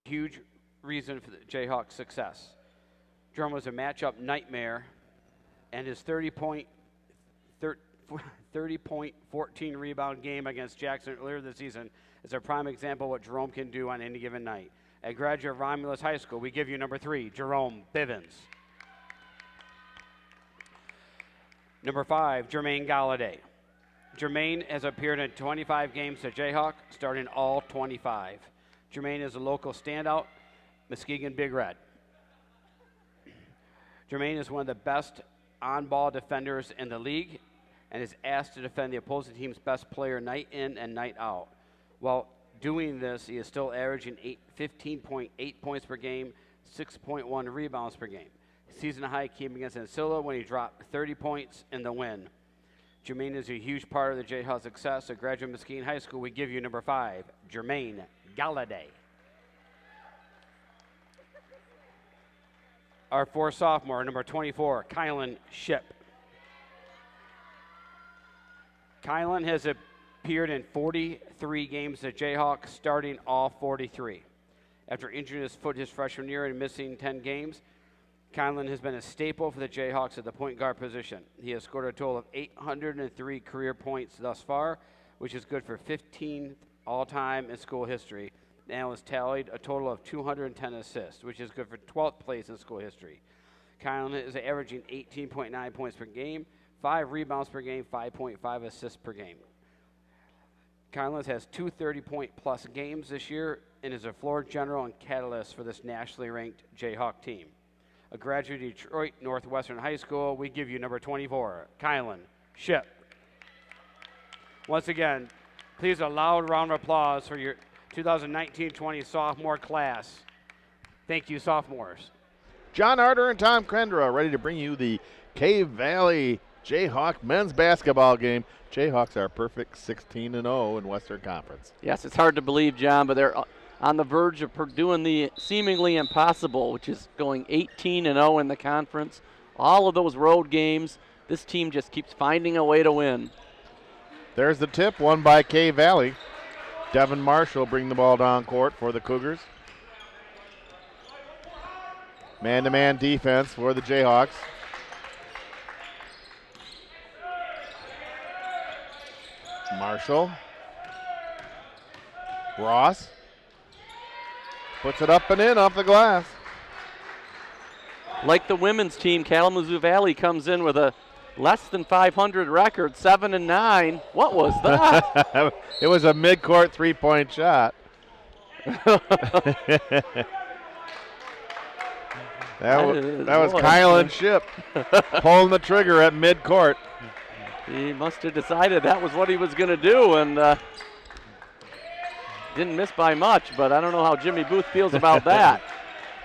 huge reason for the Jayhawks' success. Jerome was a matchup nightmare, and his 30-point 14 rebound game against Jackson earlier this season is a prime example of what Jerome can do on any given night. A graduate of Romulus High School, we give you number 3, Jerome Bivens. Number 5, Jermaine Galladay. Jermaine has appeared in 25 games at Jayhawk, starting all 25. Jermaine is a local standout, Muskegon Big Red. Jermaine is one of the best on-ball defenders in the league and is asked to defend the opposing team's best player night in and night out. While doing this, he is still averaging 15.8 points per game, 6.1 rebounds per game. Season high came against Ancilla when he dropped 30 points in the win. Jermaine is a huge part of the Jayhawks' success. A graduate of Muskegon High School, we give you number 5, Jermaine Galladay. Our 4th sophomore, number 24, Kylan Ship. Kylan has appeared in 43 games at Jayhawks, starting all 43. After injuring his foot his freshman year and missing 10 games, Kylan has been a staple for the Jayhawks at the point guard position. He has scored a total of 803 career points thus far, which is good for 15th all-time in school history, and has tallied a total of 210 assists, which is good for 12th place in school history. Kylan is averaging 18.9 points per game, 5 rebounds per game, 5.5 assists per game. Kylan has 2 30-point-plus games this year and is a floor general and catalyst for this nationally ranked Jayhawk team. A graduate of Detroit Northwestern High School, we give you number 24, Kylan Ship. Once again, please a loud round of applause for your 2019-20 sophomore class. Thank you, sophomores. John Arter and Tom Kendra ready to bring you the Cave Valley Jayhawk men's basketball game. Jayhawks are perfect 16-0 in Western Conference. Yes, it's hard to believe, John, but they're on the verge of doing the seemingly impossible, which is going 18-0 in the conference. All of those road games, this team just keeps finding a way to win. There's the tip, won by Cave Valley. Devin Marshall bring the ball down court for the Cougars. Man-to-man defense for the Jayhawks. Marshall. Ross. Puts it up and in off the glass. Like the women's team, Kalamazoo Valley comes in with a less than 500 record, 7-9. What was that? It was a mid-court three-point shot. That was Kylan Ship pulling the trigger at mid-court. He must have decided that was what he was going to do, and didn't miss by much, but I don't know how Jimmy Booth feels about that.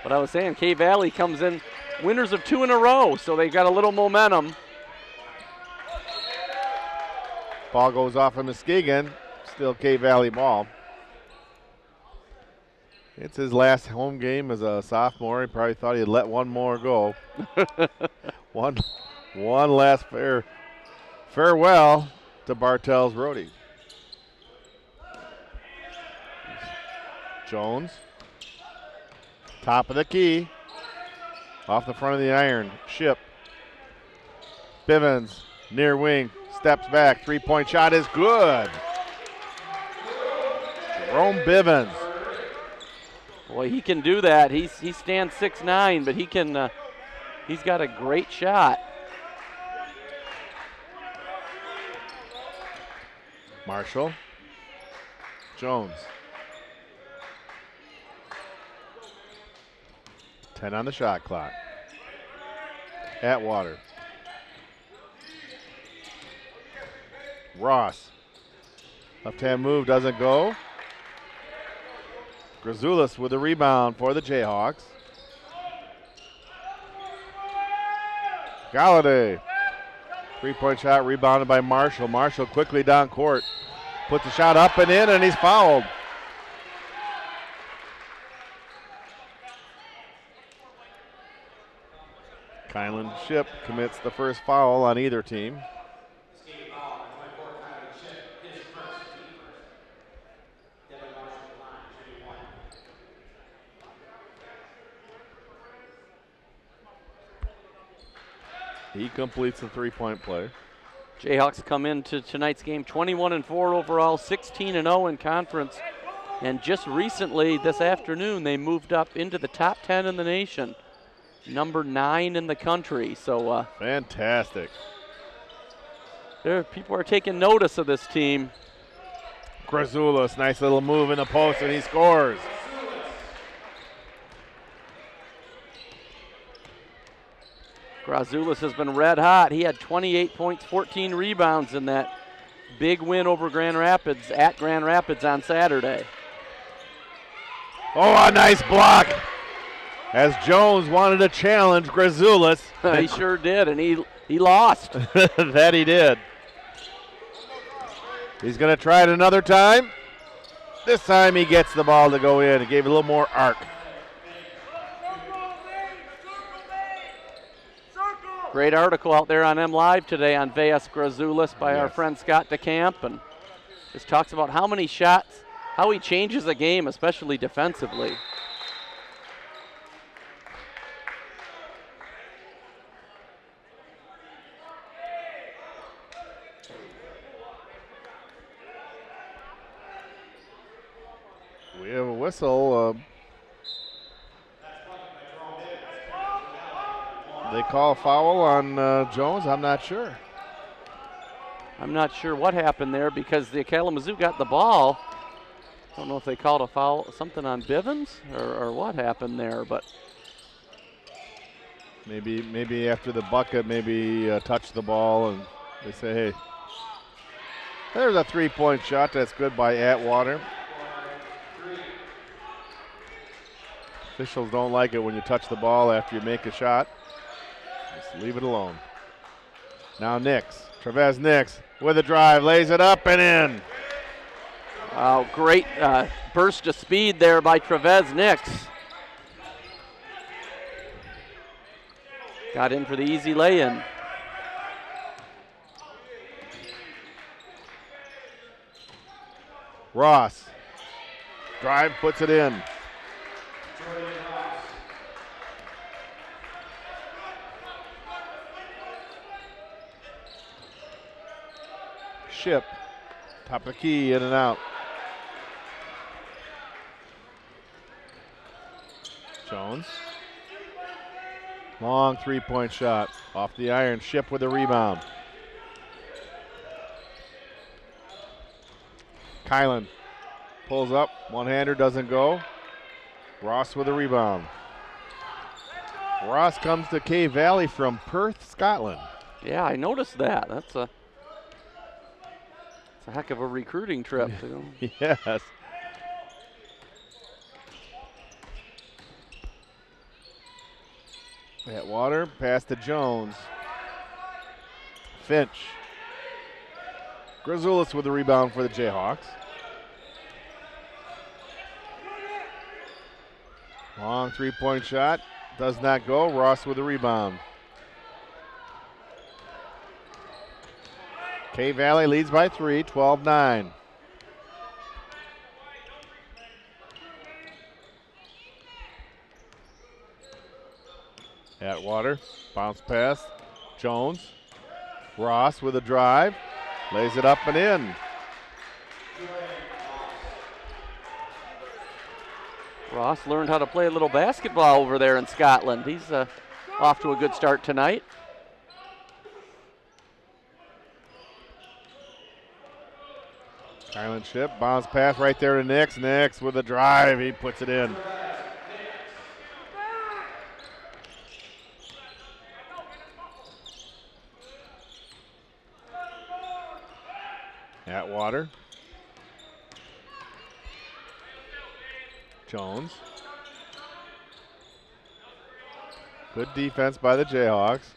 But I was saying, K Valley comes in winners of 2 in a row, so they got a little momentum. Ball goes off of Muskegon, still K Valley ball. It's his last home game as a sophomore. He probably thought he'd let one more go. one last farewell to Bartell's roadie. Jones, top of the key, off the front of the iron. Ship. Bivens, near wing, steps back. 3-point shot is good. Jerome Bivens. Boy, he can do that. He stands 6'9", but he can. He's got a great shot. Marshall. Jones. 10 on the shot clock. Atwater. Ross. Left-hand move doesn't go. Grazoulis with a rebound for the Jayhawks. Galladay. 3-point shot rebounded by Marshall. Marshall quickly down court. Puts the shot up and in, and he's fouled. Kylan Ship commits the first foul on either team. He completes the three-point play. Jayhawks come into tonight's game 21-4 overall, 16-0 in conference. And just recently, this afternoon, they moved up into the top 10 in the nation, number 9 in the country. So fantastic. People are taking notice of this team. Grazoulis, nice little move in the post, and he scores. Grazoulis has been red hot. He had 28 points, 14 rebounds in that big win over Grand Rapids, at Grand Rapids on Saturday. Oh, a nice block. As Jones wanted to challenge Grazoulis. He sure did, and he lost. That he did. He's going to try it another time. This time he gets the ball to go in. It gave a little more arc. Great article out there on M Live today on Veas Grazoulis by our friend Scott DeCamp, and just talks about how many shots, how he changes a game, especially defensively. We have a whistle. They call a foul on Jones? I'm not sure. I'm not sure what happened there because the Kalamazoo got the ball. I don't know if they called a foul, something on Bivens or what happened there, but maybe after the bucket, touch the ball and they say, hey, there's a three-point shot. That's good by Atwater. Officials don't like it when you touch the ball after you make a shot. Just leave it alone. Now Trevez Nix with a drive, lays it up and in. Wow, great burst of speed there by Trevez Nix. Got in for the easy lay-in. Ross, drive, puts it in. Ship, top of the key, in and out. Jones. Long three-point shot. Off the iron. Ship with a rebound. Kylan pulls up. One-hander doesn't go. Ross with a rebound. Ross comes to K Valley from Perth, Scotland. Yeah, I noticed that. That's a heck of a recruiting trip. Yes. Atwater, pass to Jones. Finch. Grazoulis with the rebound for the Jayhawks. Long three-point shot. Does not go. Ross with the rebound. K Valley leads by 3, 12-9. Atwater, bounce pass. Jones. Ross with a drive. Lays it up and in. Ross learned how to play a little basketball over there in Scotland. He's off to a good start tonight. Kylan Ship, bounce pass right there to Nix. Nix with a drive, he puts it in. Atwater. Jones. Good defense by the Jayhawks.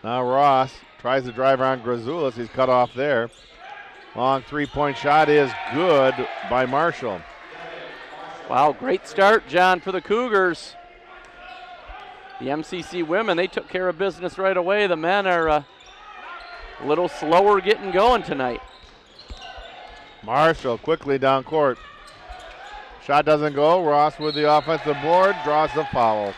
Now Ross tries to drive around Grazoulis. He's cut off there. Long three-point shot is good by Marshall. Wow, great start, John, for the Cougars. The MCC women, they took care of business right away. The men are a little slower getting going tonight. Marshall quickly down court. Shot doesn't go. Ross with the offensive board, draws the foul.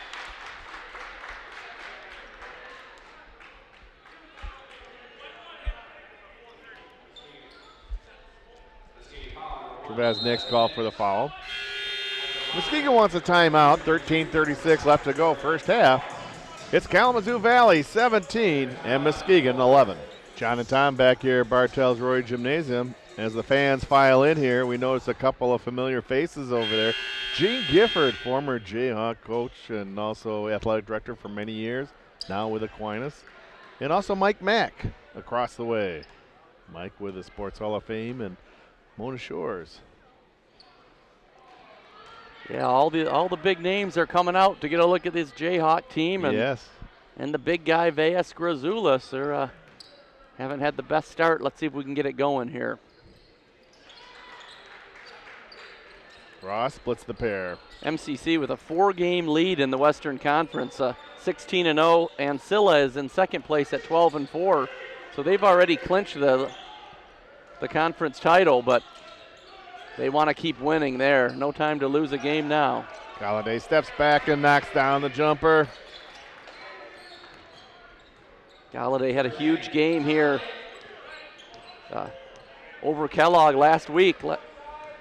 Nick's called for the foul. Muskegon wants a timeout. 13:36 left to go, first half. It's Kalamazoo Valley 17 and Muskegon 11. John and Tom back here at Bartels Roy Gymnasium. As the fans file in here, we notice a couple of familiar faces over there. Gene Gifford, former Jayhawk coach and also athletic director for many years, now with Aquinas. And also Mike Mack across the way. Mike with the Sports Hall of Fame and Mona Shores. Yeah, all the big names are coming out to get a look at this Jayhawk team. And, yes. And the big guy, Veas Grazoulis, they're haven't had the best start. Let's see if we can get it going here. Ross splits the pair. MCC with a 4-game lead in the Western Conference, 16-0, and Silla is in second place at 12-4. So they've already clinched the conference title, but they want to keep winning there. No time to lose a game now. Galladay steps back and knocks down the jumper. Galladay had a huge game here over Kellogg last week.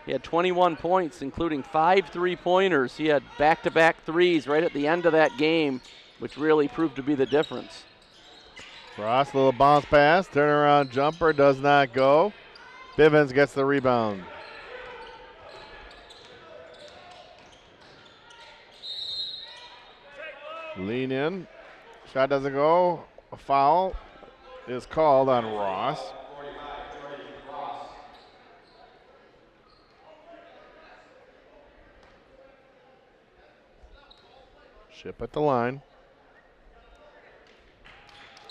He had 21 points, including 5 3-pointers. He had back-to-back threes right at the end of that game, which really proved to be the difference. Ross, little bounce pass, turnaround jumper, does not go. Bivens gets the rebound. Lean in, shot doesn't go. A foul is called on Ross. Ship at the line.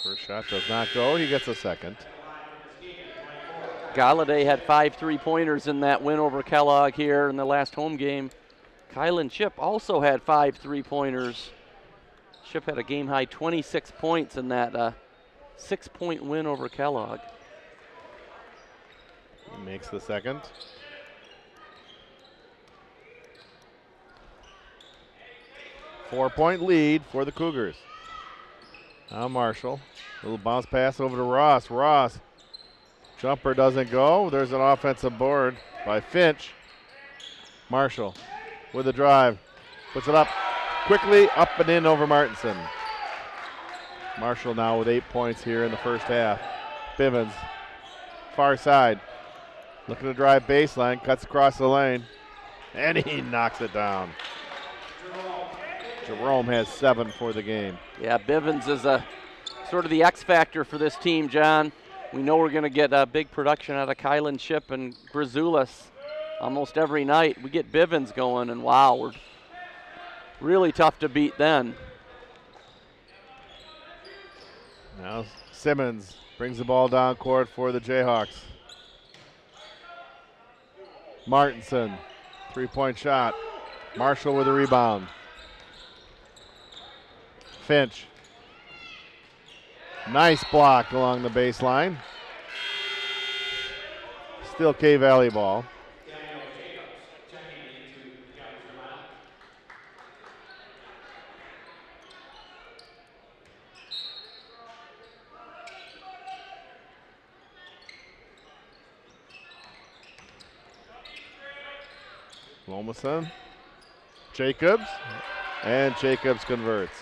First shot does not go. He gets a second. Galladay had 5 3-pointers in that win over Kellogg here in the last home game. Kylan Chip also had 5 3-pointers. Chip had a game-high 26 points in that 6-point win over Kellogg. He makes the second. Four-point lead for the Cougars. Now Marshall. Little bounce pass over to Ross. Ross. Jumper doesn't go. There's an offensive board by Finch. Marshall with a drive. Puts it up quickly, up and in over Martinson. Marshall now with 8 points here in the first half. Bivens, far side. Looking to drive baseline, cuts across the lane, and he knocks it down. Jerome has 7 for the game. Yeah, Bivens is sort of the X factor for this team, John. We know we're going to get a big production out of Kylan Chip and Grazoulis almost every night. We get Bivens going, and wow, we're really tough to beat then. Now Simmons brings the ball down court for the Jayhawks. Martinson, 3-point shot. Marshall with a rebound. Finch. Nice block along the baseline. Still K-Valley ball. Lomason, Jacobs, and Jacobs converts.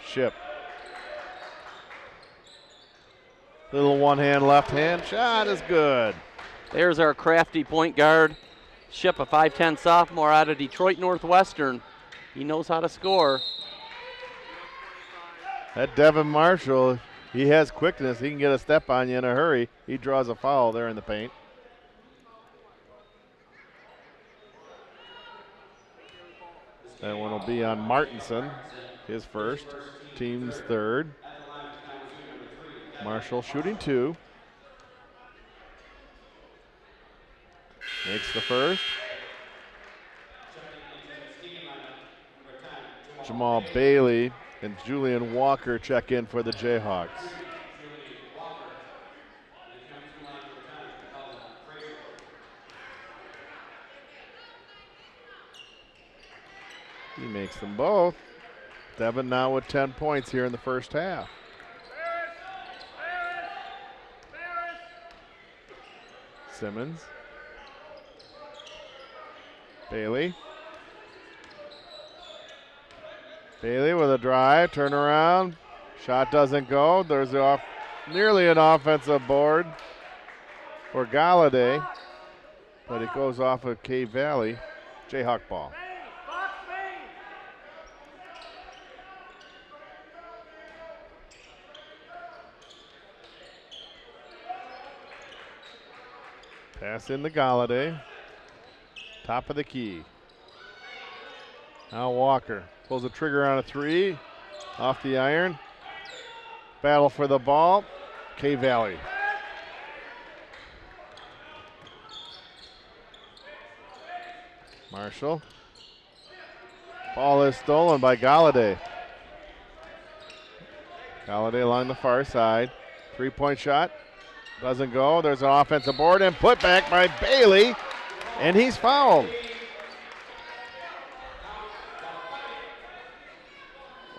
Ship. Little one-hand, left-hand shot is good. There's our crafty point guard. Ship, a 5'10 sophomore out of Detroit Northwestern. He knows how to score. That Devin Marshall, he has quickness. He can get a step on you in a hurry. He draws a foul there in the paint. That one will be on Martinson, his first, team's third. Marshall shooting 2. Makes the first. Jamal Bailey and Julian Walker check in for the Jayhawks. He makes them both. Devin now with 10 points here in the first half. Simmons. Bailey. Bailey with a drive, turn around. Shot doesn't go. There's nearly an offensive board for Galladay, but it goes off of Cave Valley. Jayhawk ball. Pass in to Galladay. Top of the key. Now Walker pulls the trigger on a three. Off the iron. Battle for the ball. Cave Valley. Marshall. Ball is stolen by Galladay. Galladay along the far side. 3-point shot. Doesn't go. There's an offensive board and put back by Bailey. And he's fouled.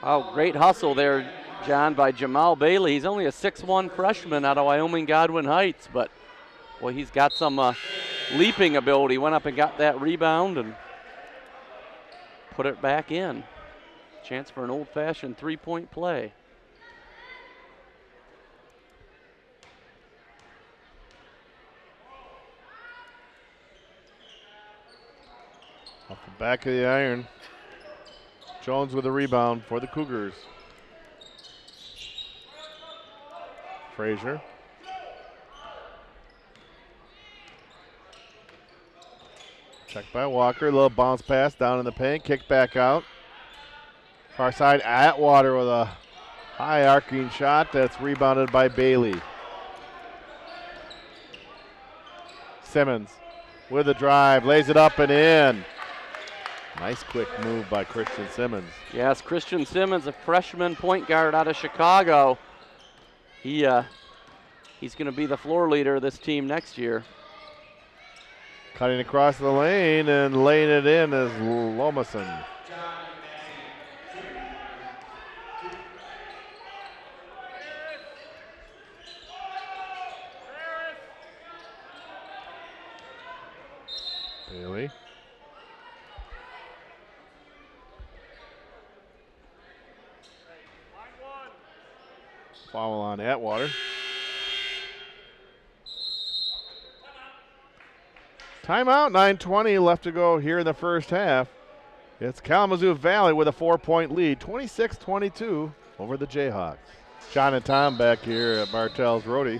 Wow, great hustle there, John, by Jamal Bailey. He's only a 6'1 freshman out of Wyoming Godwin Heights, but well, he's got some leaping ability. Went up and got that rebound and put it back in. Chance for an old-fashioned 3-point play. Off the back of the iron. Jones with a rebound for the Cougars. Frazier. Checked by Walker. A little bounce pass down in the paint. Kick back out. Far side, Atwater with a high arcing shot that's rebounded by Bailey. Simmons with a drive. Lays it up and in. Nice quick move by Christian Simmons. Yes, Christian Simmons, a freshman point guard out of Chicago. He's going to be the floor leader of this team next year. Cutting across the lane and laying it in is Lomason. Bailey. Foul on Atwater. Timeout, 9:20 left to go here in the first half. It's Kalamazoo Valley with a 4-point lead, 26-22 over the Jayhawks. John and Tom back here at Bartell's Roadie.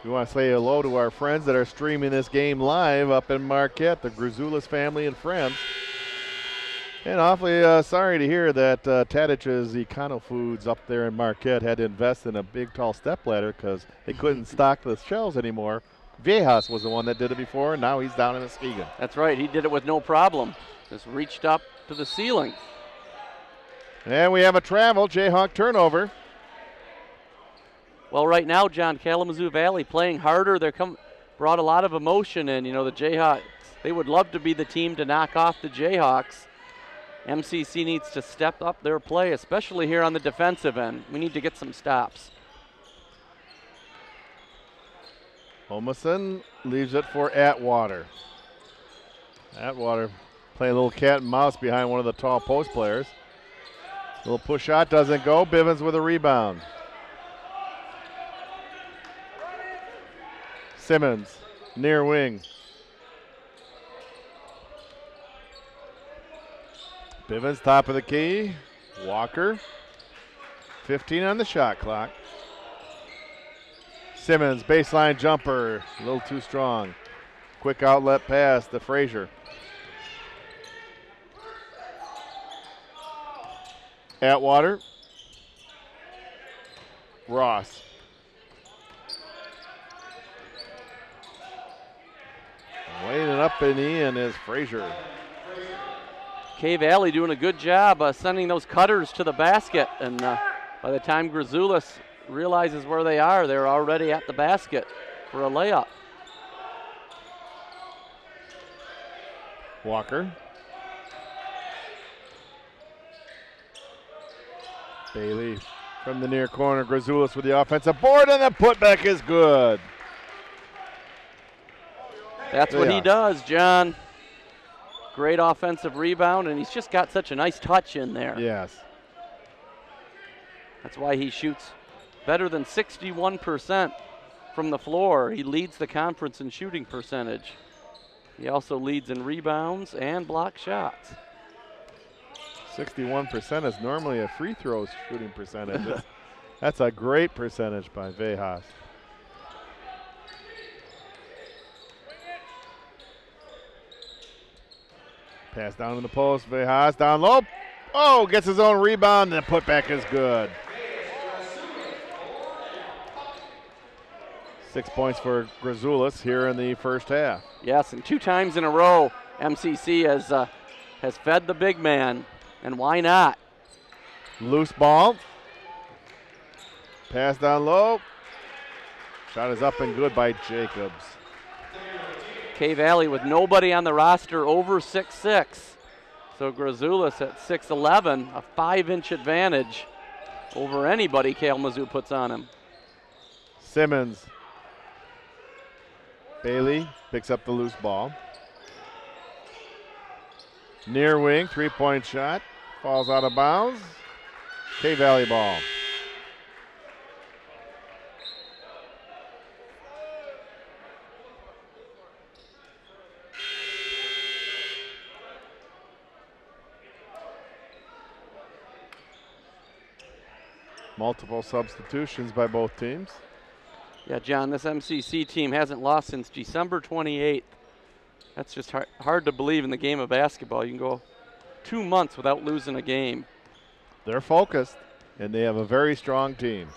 We want to say hello to our friends that are streaming this game live up in Marquette, the Grzoulis family and friends. And awfully sorry to hear that Tadich's Econo Foods up there in Marquette had to invest in a big, tall stepladder because they couldn't stock the shelves anymore. Viejas was the one that did it before, and now he's down in Muskegon. That's right. He did it with no problem. Just reached up to the ceiling. And we have a travel, Jayhawk turnover. Well, right now, John, Kalamazoo Valley playing harder. Brought a lot of emotion in. You know, the Jayhawks, they would love to be the team to knock off the Jayhawks. MCC needs to step up their play, especially here on the defensive end. We need to get some stops. Homason leaves it for Atwater. Atwater playing a little cat and mouse behind one of the tall post players. Little push shot doesn't go. Bivens with a rebound. Simmons, near wing. Bivens, top of the key. Walker. 15 on the shot clock. Simmons, baseline jumper. A little too strong. Quick outlet pass to Frazier. Atwater. Ross. Laying it up and in is Frazier. Cave Valley doing a good job sending those cutters to the basket, and by the time Grzoulis realizes where they are, they're already at the basket for a layup. Walker. Bailey from the near corner. Grzoulis with the offensive board, and the putback is good. That's what he does, John. Great offensive rebound, and he's just got such a nice touch in there. Yes. That's why he shoots better than 61% from the floor. He leads the conference in shooting percentage. He also leads in rebounds and block shots. 61% is normally a free throws shooting percentage. That's a great percentage by Vejas. Pass down in the post. Vejas down low. Oh, gets his own rebound. And the putback is good. 6 points for Grazoulis here in the first half. Yes, and 2 times in a row, MCC has fed the big man, and why not? Loose ball. Pass down low. Shot is up and good by Jacobs. K-Valley with nobody on the roster over 6'6". So Grazoulis at 6'11", a 5-inch advantage over anybody Kalamazoo puts on him. Simmons. Bailey picks up the loose ball. Near wing, 3-point shot. Falls out of bounds. K-Valley ball. Multiple substitutions by both teams. Yeah, John, this MCC team hasn't lost since December 28th. That's just hard to believe in the game of basketball. You can go 2 months without losing a game. They're focused, and they have a very strong team.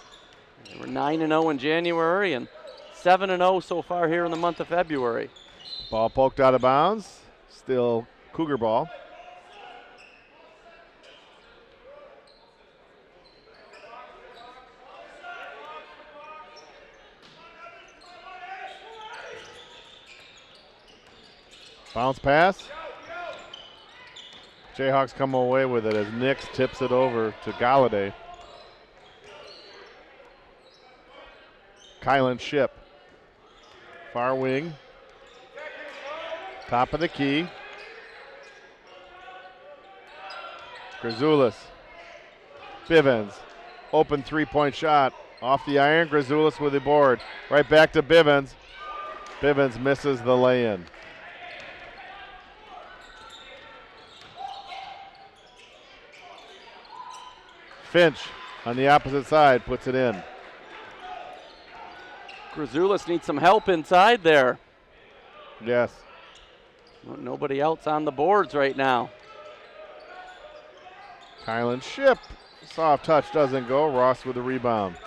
They were 9-0 in January and 7-0 so far here in the month of February. Ball poked out of bounds. Still Cougar ball. Bounce pass. Jayhawks come away with it as Nix tips it over to Galladay. Kylan Ship. Far wing. Top of the key. Grazoulis. Bivens. Open 3-point shot. Off the iron. Grazoulis with the board. Right back to Bivens. Bivens misses the lay-in. Finch on the opposite side puts it in. Grazoulis needs some help inside there. Yes. Nobody else on the boards right now. Kylan Ship. Soft touch doesn't go. Ross with the rebound.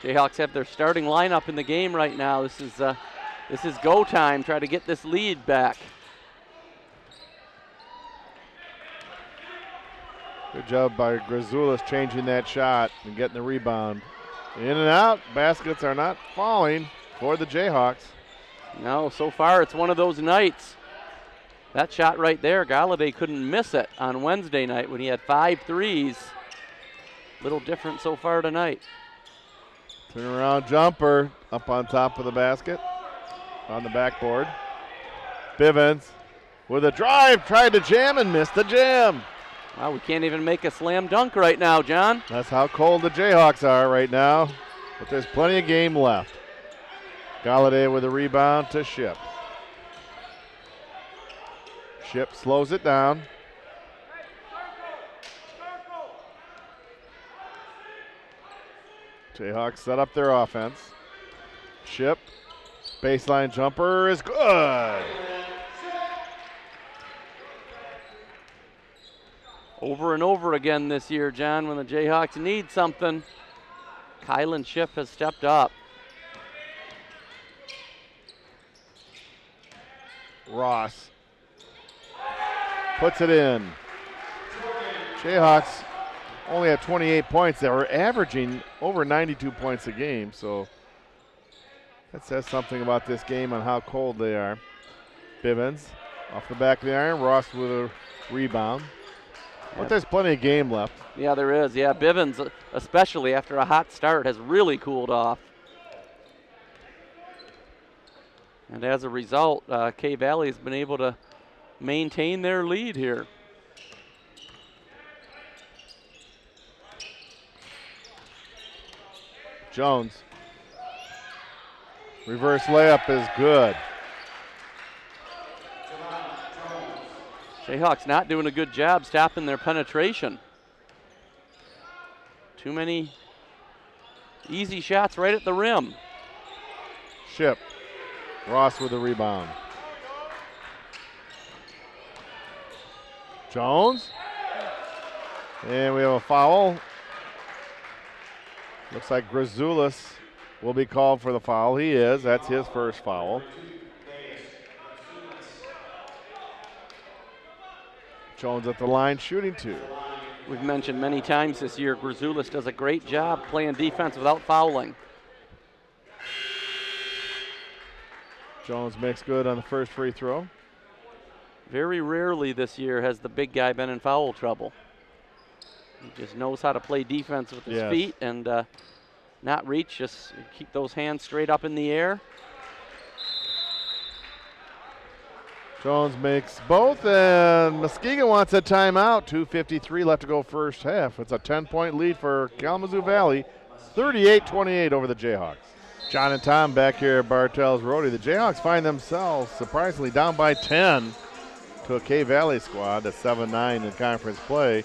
Jayhawks have their starting lineup in the game right now. This is go time. Try to get this lead back. Good job by Grazoulis changing that shot and getting the rebound. In and out. Baskets are not falling for the Jayhawks. No, so far it's one of those nights. That shot right there, Galladay couldn't miss it on Wednesday night when he had 5 threes. Little different so far tonight. Turnaround jumper up on top of the basket on the backboard. Bivens with a drive, tried to jam and missed the jam. Wow, we can't even make a slam dunk right now, John. That's how cold the Jayhawks are right now, but there's plenty of game left. Galladay with a rebound to Ship. Ship slows it down. Jayhawks set up their offense. Ship, baseline jumper is good. Over and over again this year, John, when the Jayhawks need something, Kylan Ship has stepped up. Ross puts it in. Jayhawks only had 28 points. They were averaging over 92 points a game, so that says something about this game and how cold they are. Bivens off the back of the iron. Ross with a rebound. But there's plenty of game left. Yeah, there is. Yeah, Bivens, especially after a hot start, has really cooled off. And as a result, K Valley has been able to maintain their lead here. Jones. Reverse layup is good. Jayhawks not doing a good job stopping their penetration. Too many easy shots right at the rim. Ship. Ross with the rebound. Jones. And we have a foul. Looks like Grazoulis will be called for the foul. He is. That's his first foul. Jones at the line shooting 2. We've mentioned many times this year, Grazoulis does a great job playing defense without fouling. Jones makes good on the first free throw. Very rarely this year has the big guy been in foul trouble. He just knows how to play defense with his feet and not reach, just keep those hands straight up in the air. Jones makes both, and Muskegon wants a timeout. 2:53 left to go first half. It's a 10-point lead for Kalamazoo Valley, 38-28 over the Jayhawks. John and Tom back here at Bartell's Roadie. The Jayhawks find themselves surprisingly down by 10 to a K Valley squad at 7-9 in conference play.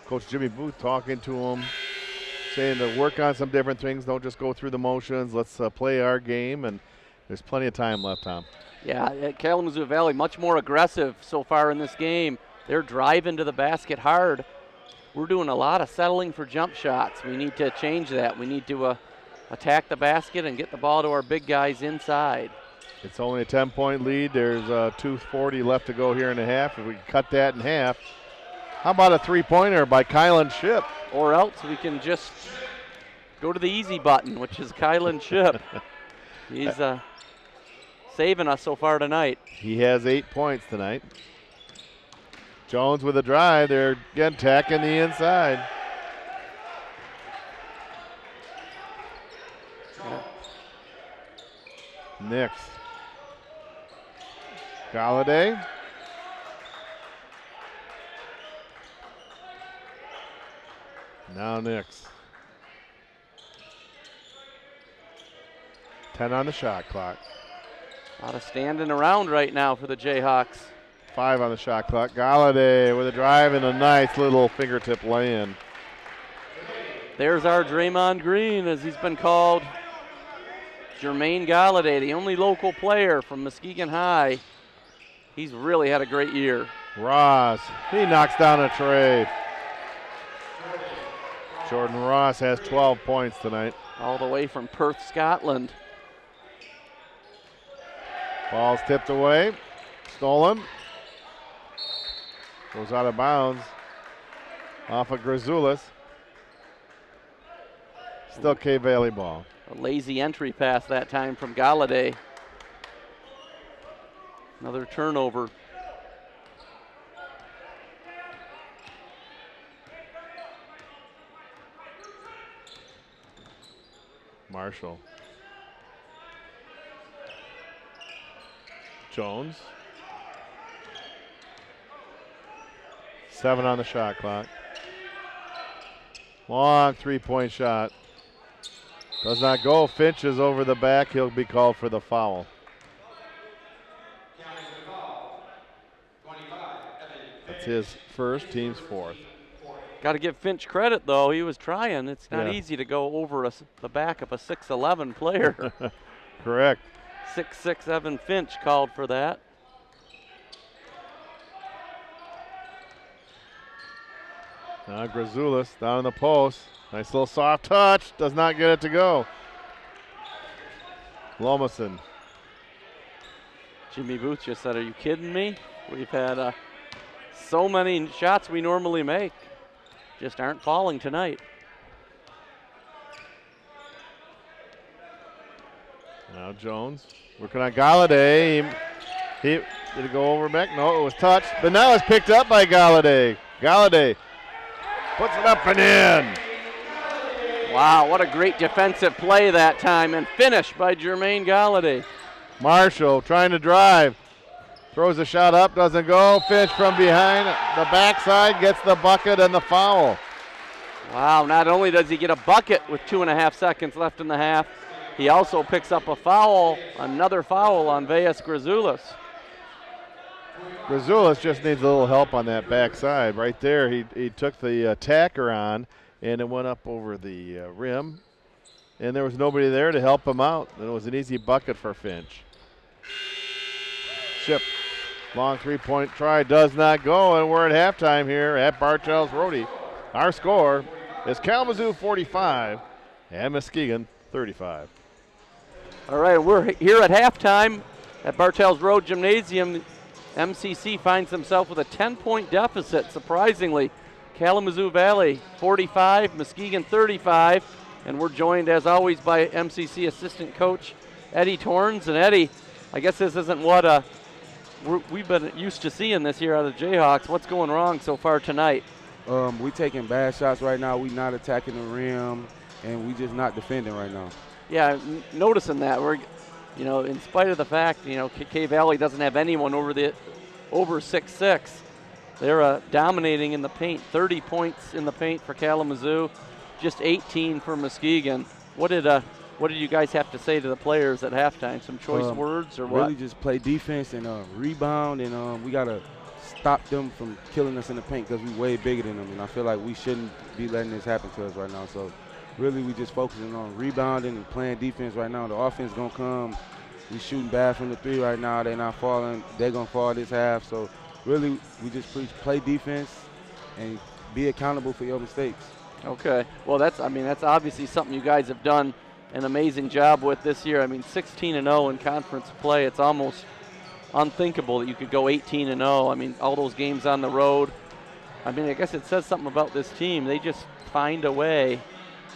Coach Jimmy Booth talking to them, saying to work on some different things. Don't just go through the motions. Let's play our game, and there's plenty of time left, Tom. Yeah, Kalamazoo Valley much more aggressive so far in this game. They're driving to the basket hard. We're doing a lot of settling for jump shots. We need to change that. We need to attack the basket and get the ball to our big guys inside. It's only a 10-point lead. There's 2:40 left to go here in a half. If we can cut that in half. How about a three-pointer by Kylan Ship? Or else we can just go to the easy button, which is Kylan Ship. He's saving us so far tonight. He has 8 points tonight. Jones with a drive. They're again attacking the inside. Nix. Galladay. Now Nix. 10 on the shot clock. A lot of standing around right now for the Jayhawks. 5 on the shot clock. Galladay with a drive and a nice little fingertip lay-in. There's our Draymond Green, as he's been called. Jermaine Galladay, the only local player from Muskegon High. He's really had a great year. Ross, he knocks down a tray. Jordan Ross has 12 points tonight. All the way from Perth, Scotland. Ball's tipped away. Stolen. Goes out of bounds. Off of Grazoulis. Still K Valley ball. A lazy entry pass that time from Galladay. Another turnover. Marshall. Jones. 7 on the shot clock. Long three-point shot. Does not go. Finch is over the back. He'll be called for the foul. That's his first, team's fourth. Got to give Finch credit, though. He was trying. It's not easy to go over the back of a 6'11 player. Correct. 6'6" Evan Finch called for that. Now Grazoulis down in the post. Nice little soft touch. Does not get it to go. Lomason. Jimmy Booth just said, "Are you kidding me? We've had so many shots we normally make. Just aren't falling tonight." Now Jones working on Galladay. He did it go over back? No, it was touched. But now it's picked up by Galladay. Galladay puts it up and in. Wow, what a great defensive play that time, and finished by Jermaine Galladay. Marshall trying to drive. Throws a shot up, doesn't go. Finch from behind the backside gets the bucket and the foul. Wow, not only does he get a bucket with 2.5 seconds left in the half, he also picks up a foul, another foul on Veas Grazoulis. Grazoulis just needs a little help on that backside. Right there, he took the attacker on, and it went up over the rim, and there was nobody there to help him out. And it was an easy bucket for Finch. Ship, long three-point try does not go, and we're at halftime here at Bartels Rhodey. Our score is Kalamazoo 45 and Muskegon 35. All right, we're here at halftime at Bartels Road Gymnasium. MCC finds himself with a 10-point deficit, surprisingly. Kalamazoo Valley 45, Muskegon 35, and we're joined as always by MCC assistant coach Eddie Torrens. And Eddie, I guess this isn't what we've been used to seeing this year out of the Jayhawks. What's going wrong so far tonight? We taking bad shots right now. We not attacking the rim, and we just not defending right now. Yeah, noticing that. We're, in spite of the fact, K Valley doesn't have anyone over 6'6", they're dominating in the paint. 30 points in the paint for Kalamazoo, just 18 for Muskegon. What did you guys have to say to the players at halftime? Some choice words or what? Really just play defense and rebound, and we gotta stop them from killing us in the paint because we're way bigger than them, and I feel like we shouldn't be letting this happen to us right now. So really we just focusing on rebounding and playing defense right now. The offense gonna come. We shooting bad from the three right now. They're not falling. They're gonna fall this half. So really we just play defense and be accountable for your mistakes. Okay. Well, that's obviously something you guys have done an amazing job with this year. 16-0 in conference play. It's almost unthinkable that you could go 18-0. All those games on the road. I guess it says something about this team. They just find a way,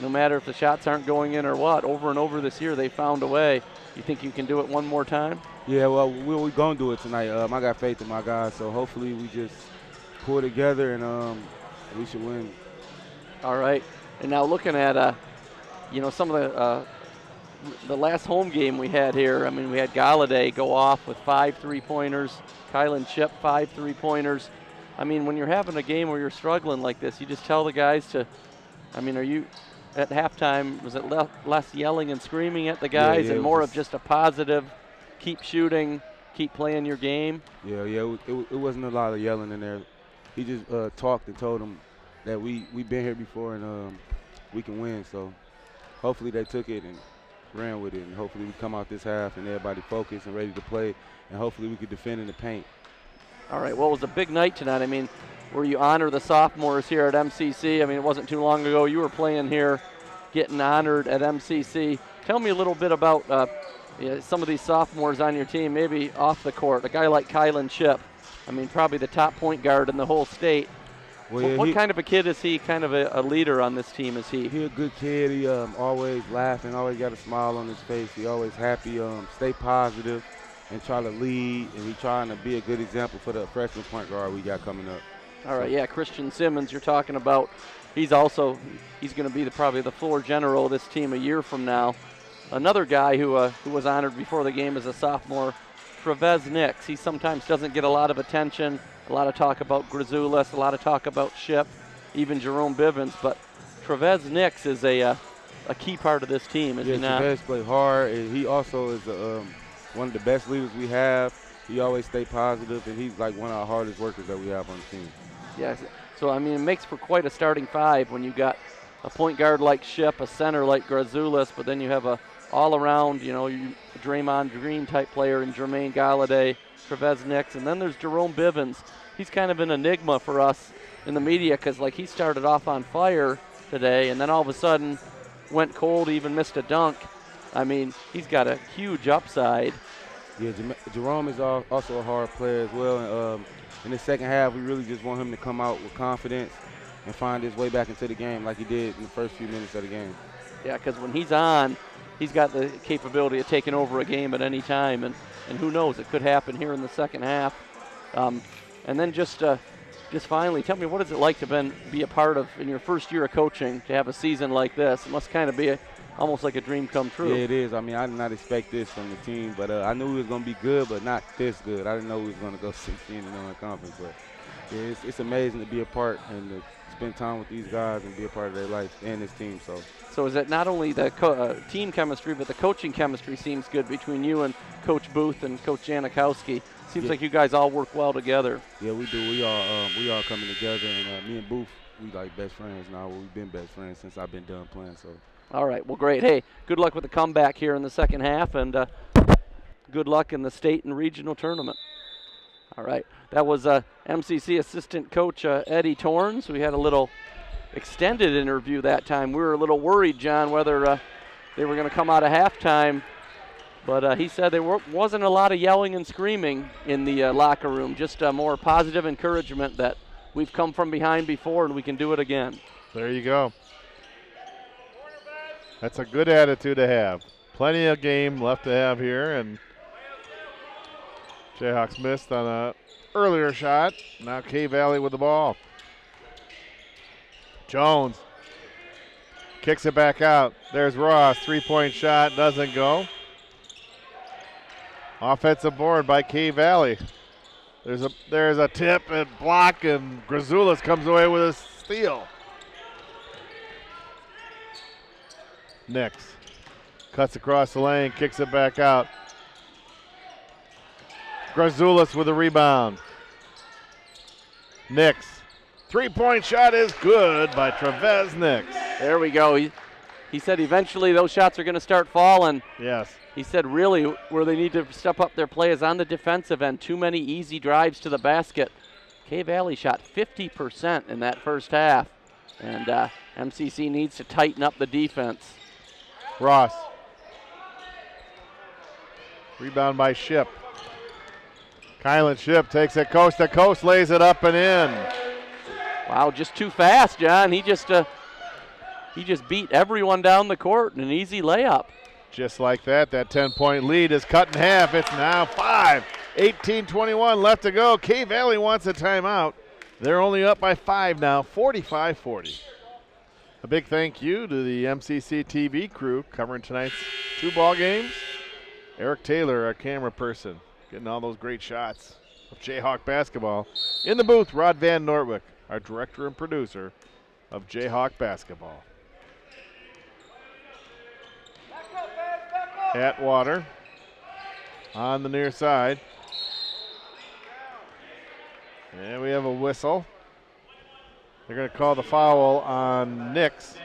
no matter if the shots aren't going in or what. Over and over this year, they found a way. You think you can do it one more time? Yeah, well, we're going to do it tonight. I got faith in my guys, so hopefully we just pull together and we should win. All right. And now looking at, some of the last home game we had here, we had Galladay go off with 5 3-pointers, Kylan Chip 5 3-pointers. When you're having a game where you're struggling like this, you just tell the guys to, are you at halftime, was it less yelling and screaming at the guys and more of just a positive, keep shooting, keep playing your game? Yeah, it wasn't a lot of yelling in there. He just talked and told them that we've been here before and we can win. So hopefully they took it and ran with it, and hopefully we come out this half and everybody focused and ready to play, and hopefully we could defend in the paint. All right, well, it was a big night tonight. Where you honor the sophomores here at MCC. It wasn't too long ago you were playing here, getting honored at MCC. Tell me a little bit about some of these sophomores on your team, maybe off the court. A guy like Kylan Chip, probably the top point guard in the whole state. Well, yeah, what kind of a kid is he? Kind of a leader on this team is he? He's a good kid. He always laughing, always got a smile on his face. He always happy, stay positive, and try to lead. And he trying to be a good example for the freshman point guard we got coming up. All right, yeah, Christian Simmons you're talking about. He's going to be probably the floor general of this team a year from now. Another guy who was honored before the game as a sophomore, Trevez Nix. He sometimes doesn't get a lot of attention. A lot of talk about Grazoulis, a lot of talk about Ship, even Jerome Bivens. But Trevez Nix is a key part of this team, is he not? Trevez play hard, and he also is one of the best leaders we have. He always stay positive, and he's like one of our hardest workers that we have on the team. Yes. So, it makes for quite a starting five when you got a point guard like Ship, a center like Grazoulis, but then you have a all-around, Draymond Green type player in Jermaine Galladay, Trevez Nix, and then there's Jerome Bivens. He's kind of an enigma for us in the media because, he started off on fire today, and then all of a sudden went cold, even missed a dunk. He's got a huge upside. Yeah, Jerome is also a hard player as well. And, in the second half, we really just want him to come out with confidence and find his way back into the game like he did in the first few minutes of the game. Yeah, because when he's on, he's got the capability of taking over a game at any time, and who knows, it could happen here in the second half. And then just finally, tell me, what is it like to be a part of, in your first year of coaching, to have a season like this? It must kind of be almost like a dream come true. Yeah, it is. I mean, I did not expect this from the team, but I knew we was going to be good, but not this good. I didn't know we was going to go 16-0 in conference, but yeah, it's amazing to be a part and to spend time with these guys and be a part of their life and this team. So is it not only the team chemistry, but the coaching chemistry seems good between you and Coach Booth and Coach Janikowski. Seems like you guys all work well together. Yeah, we do. We are coming together, and me and Booth, we like best friends now. Well, we've been best friends since I've been done playing. So. All right, well, great. Hey, good luck with the comeback here in the second half, and good luck in the state and regional tournament. All right, that was MCC assistant coach Eddie Torrens. We had a little extended interview that time. We were a little worried, John, whether they were going to come out of halftime, but he said there wasn't a lot of yelling and screaming in the locker room, just more positive encouragement that we've come from behind before and we can do it again. There you go. That's a good attitude to have. Plenty of game left to have here, and Jayhawks missed on an earlier shot. Now K-Valley with the ball. Jones kicks it back out. There's Ross, three-point shot, doesn't go. Offensive board by K-Valley. There's a tip and block, and Grazoulis comes away with a steal. Nix cuts across the lane, kicks it back out. Grazoulis with a rebound. Nix. Three-point shot is good by Trevez Nix. There we go. He said eventually those shots are going to start falling. Yes. He said really where they need to step up their play is on the defensive end. Too many easy drives to the basket. K-Valley shot 50% in that first half, and MCC needs to tighten up the defense. Ross. Rebound by Ship. Kylan Ship takes it coast to coast, lays it up and in. Wow, just too fast, John. He just beat everyone down the court in an easy layup. Just like that 10-point lead is cut in half. It's now 5. 18-21 left to go. K-Valley wants a timeout. They're only up by 5 now, 45-40. A big thank you to the MCC TV crew covering tonight's 2 ball games. Eric Taylor, our camera person, getting all those great shots of Jayhawk basketball. In the booth, Rod Van Nortwick, our director and producer of Jayhawk basketball. Atwater on the near side. And we have a whistle. They're going to call the foul on Nix.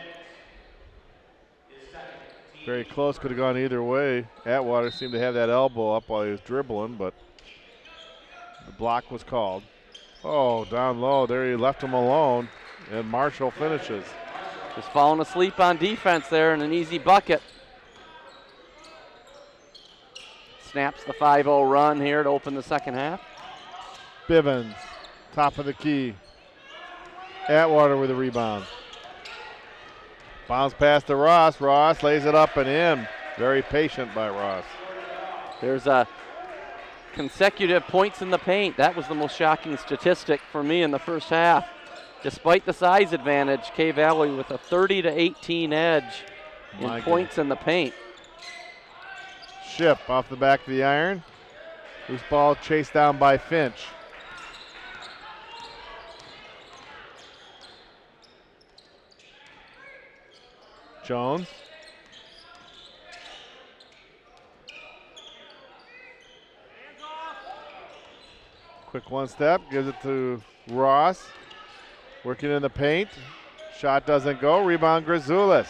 Very close, could have gone either way. Atwater seemed to have that elbow up while he was dribbling, but the block was called. Oh, down low. There he left him alone, and Marshall finishes. Just falling asleep on defense there and an easy bucket. Snaps the 5-0 run here to open the second half. Bivens, top of the key. Atwater with a rebound. Bounce pass to Ross. Ross lays it up and in. Very patient by Ross. There's a consecutive points in the paint. That was the most shocking statistic for me in the first half. Despite the size advantage, K-Valley with a 30-18 edge in points in the paint. Ship off the back of the iron. Loose ball chased down by Finch. Jones. Quick one step, gives it to Ross. Working in the paint. Shot doesn't go. Rebound Grazoulis.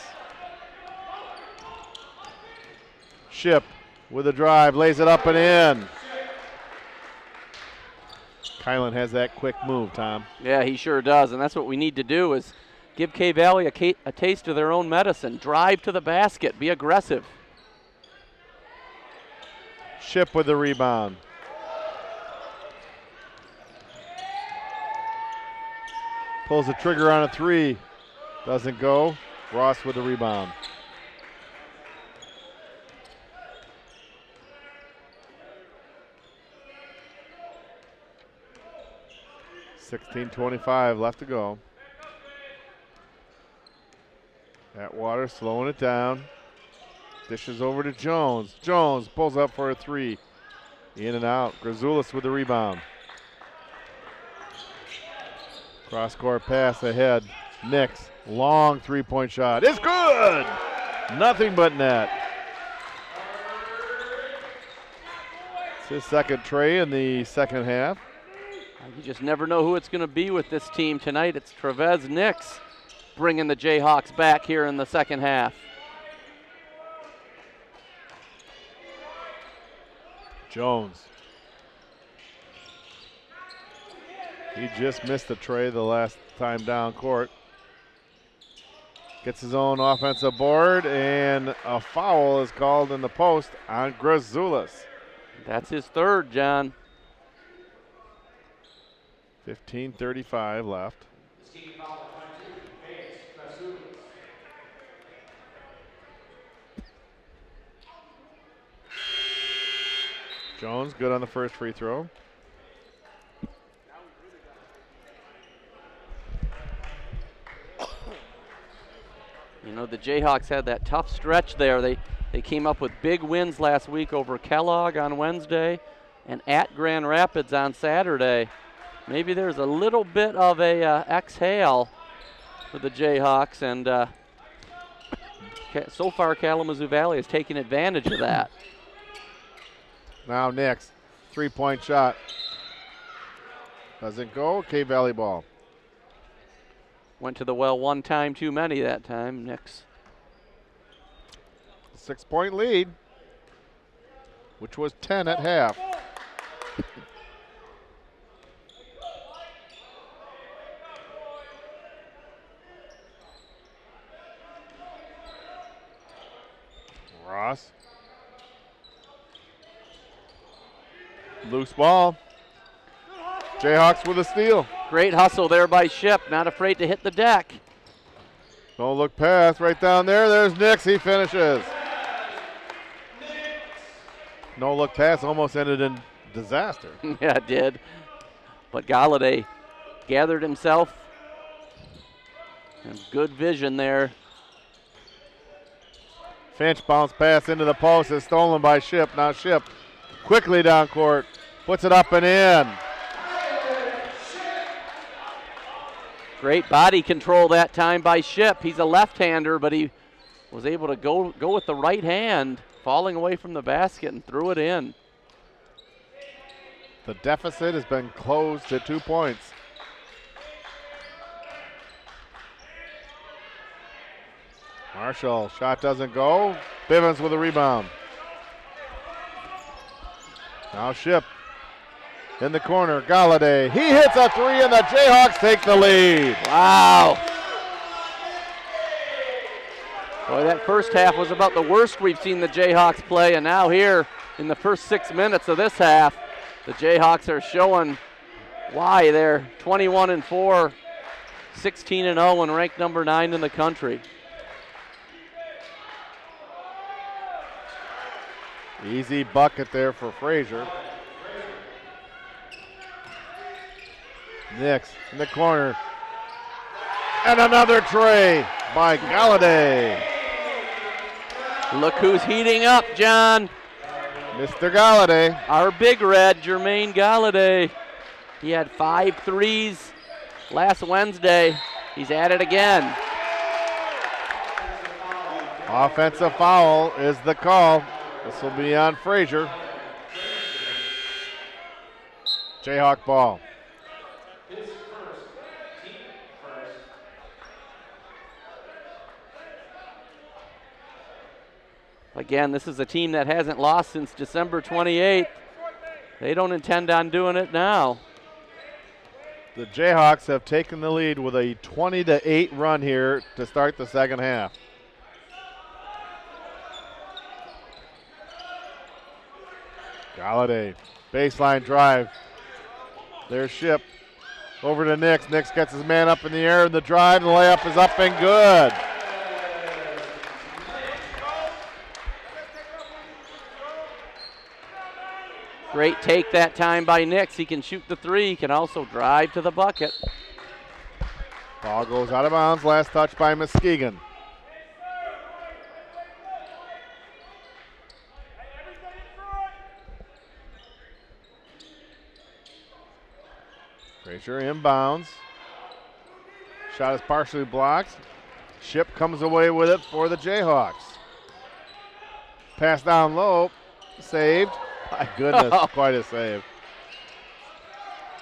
Ship with a drive, lays it up and in. Kylan has that quick move, Tom. Yeah, he sure does, and that's what we need to do is give K-Valley a taste of their own medicine. Drive to the basket. Be aggressive. Ship with the rebound. Pulls the trigger on a three. Doesn't go. Ross with the rebound. $16:25 left to go. Atwater slowing it down. Dishes over to Jones. Jones pulls up for a three. In and out. Grazoulis with the rebound. Cross-court pass ahead. Nix, long three-point shot. It's good! Nothing but net. It's his second tray in the second half. You just never know who it's going to be with this team tonight. It's Trevez Nix bringing the Jayhawks back here in the second half. Jones. He just missed the tray the last time down court. Gets his own offensive board, and a foul is called in the post on Grazoulis. That's his third, John. 15:35 left. Jones good on the first free throw. You know, the Jayhawks had that tough stretch there. They came up with big wins last week over Kellogg on Wednesday and at Grand Rapids on Saturday. Maybe there's a little bit of a exhale for the Jayhawks, and so far Kalamazoo Valley has taken advantage of that. Now Nix, three-point shot. Doesn't go, K-Valley ball. Went to the well one time too many that time, Nix. 6-point lead, which was 10 at half. Ross. Loose ball. Jayhawks with a steal. Great hustle there by Ship, not afraid to hit the deck. Don't look past, right down there. There's Nix, he finishes. No look pass almost ended in disaster. Yeah, it did. But Galladay gathered himself. And good vision there. Finch bounce pass into the post is stolen by Ship. Now Ship quickly down court, puts it up and in. Great body control that time by Ship. He's a left-hander, but he was able to go with the right hand, falling away from the basket and threw it in. The deficit has been closed to 2 points. Marshall, shot doesn't go. Bivens with a rebound. Now Ship in the corner, Galladay. He hits a three and the Jayhawks take the lead. Wow. Boy, that first half was about the worst we've seen the Jayhawks play, and now here in the first 6 minutes of this half, the Jayhawks are showing why they're 21-4, 16-0, and ranked number 9 in the country. Easy bucket there for Frazier. Nix in the corner. And another tray by Galladay. Look who's heating up, John. Mr. Galladay. Our big red, Jermaine Galladay. He had 5 threes last Wednesday. He's at it again. Offensive foul is the call. This will be on Frazier. Jayhawk ball. Again, this is a team that hasn't lost since December 28th. They don't intend on doing it now. The Jayhawks have taken the lead with a 20-8 run here to start the second half. Galladay, baseline drive. There's Ship. Over to Nix. Nix gets his man up in the air, and the drive, the layup is up and good. Great take that time by Nix. He can shoot the three. He can also drive to the bucket. Ball goes out of bounds. Last touch by Muskegon. Frazier inbounds. Shot is partially blocked. Ship comes away with it for the Jayhawks. Pass down low. Saved. My goodness, quite a save.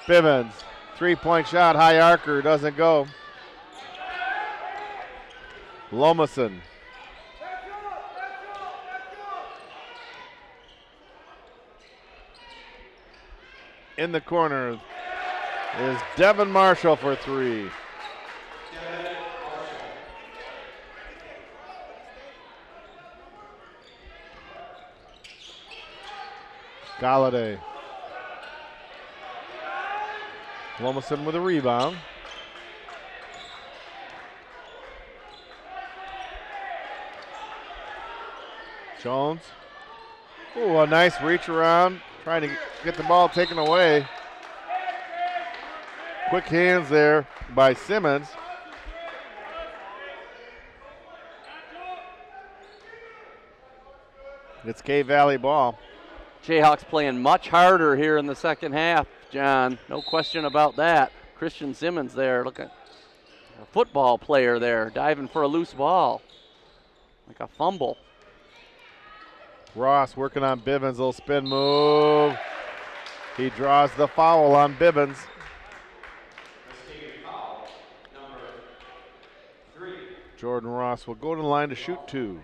Bivens, three-point shot, high archer, doesn't go. Lomason. In the corner is Devin Marshall for three. Galladay. Lomason with a rebound. Jones. Ooh, a nice reach around, trying to get the ball taken away. Quick hands there by Simmons. It's K-Valley ball. Jayhawks playing much harder here in the second half, John. No question about that. Christian Simmons there, look at a football player there, diving for a loose ball, like a fumble. Ross working on Bivens, little spin move. He draws the foul on Bivens. Jordan Ross will go to the line to shoot two.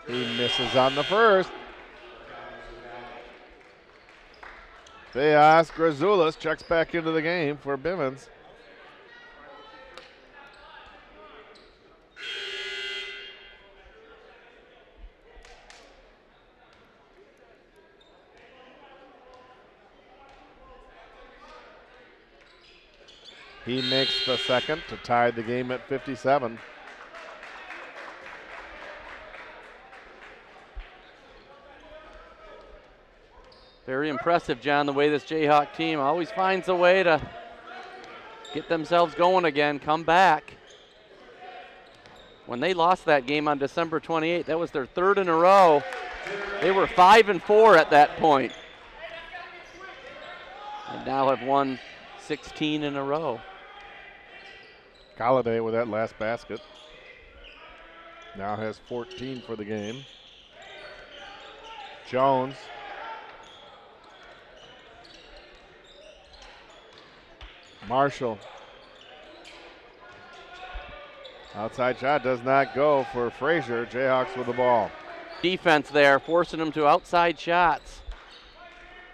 He misses on the first. Theos Grazoulis checks back into the game for Bivens. He makes the second to tie the game at 57. Very impressive, John, the way this Jayhawk team always finds a way to get themselves going again, come back. When they lost that game on December 28th, that was their third in a row. They were 5-4 at that point. And now have won 16 in a row. Galladay with that last basket. Now has 14 for the game. Jones. Marshall. Outside shot does not go for Frazier. Jayhawks with the ball. Defense there, forcing them to outside shots.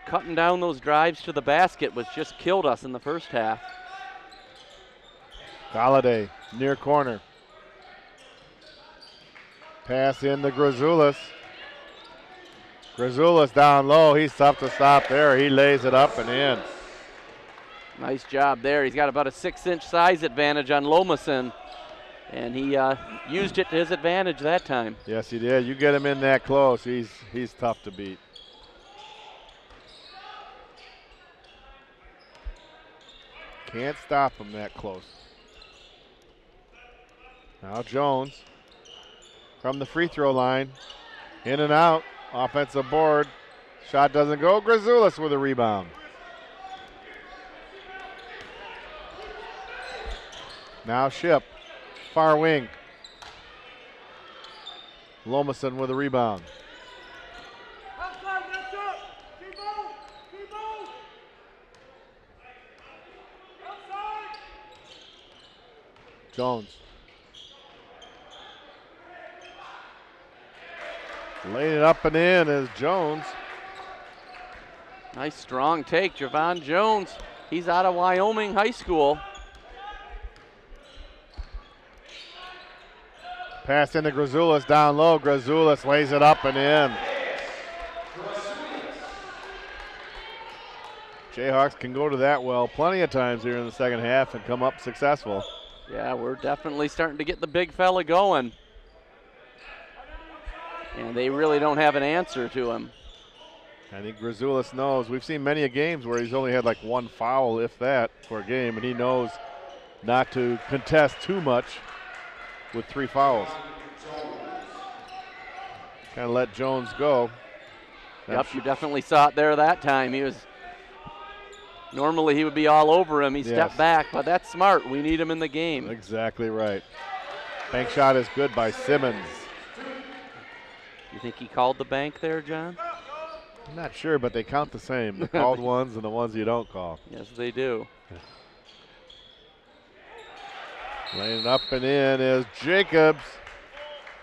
Cutting down those drives to the basket, which just killed us in the first half. Galladay, near corner. Pass in to Grazoulis. Grazoulis down low. He's tough to stop there. He lays it up and in. Nice job there. He's got about a 6-inch size advantage on Lomason, and he used it to his advantage that time. Yes, he did. You get him in that close, he's tough to beat. Can't stop him that close. Now Jones from the free throw line. In and out. Offensive board. Shot doesn't go. Grazoulis with a rebound. Now Ship. Far wing. Lomason with a rebound. Jones. Laying it up and in is Jones. Nice strong take, Javon Jones. He's out of Wyoming High School. Pass into Grazoulis down low. Grazoulis lays it up and in. Jayhawks can go to that well plenty of times here in the second half and come up successful. Yeah, we're definitely starting to get the big fella going. And they really don't have an answer to him. I think Grazoulis knows. We've seen many games where he's only had like one foul, if that, for a game, and he knows not to contest too much. with 3 fouls. Kind of let Jones go. Yep, you definitely saw it there that time. Normally he would be all over him. He stepped back, but that's smart. We need him in the game. Exactly right. Bank shot is good by Simmons. You think he called the bank there, John? I'm not sure, but they count the same. The called ones and the ones you don't call. Yes, they do. Laying it up and in is Jacobs.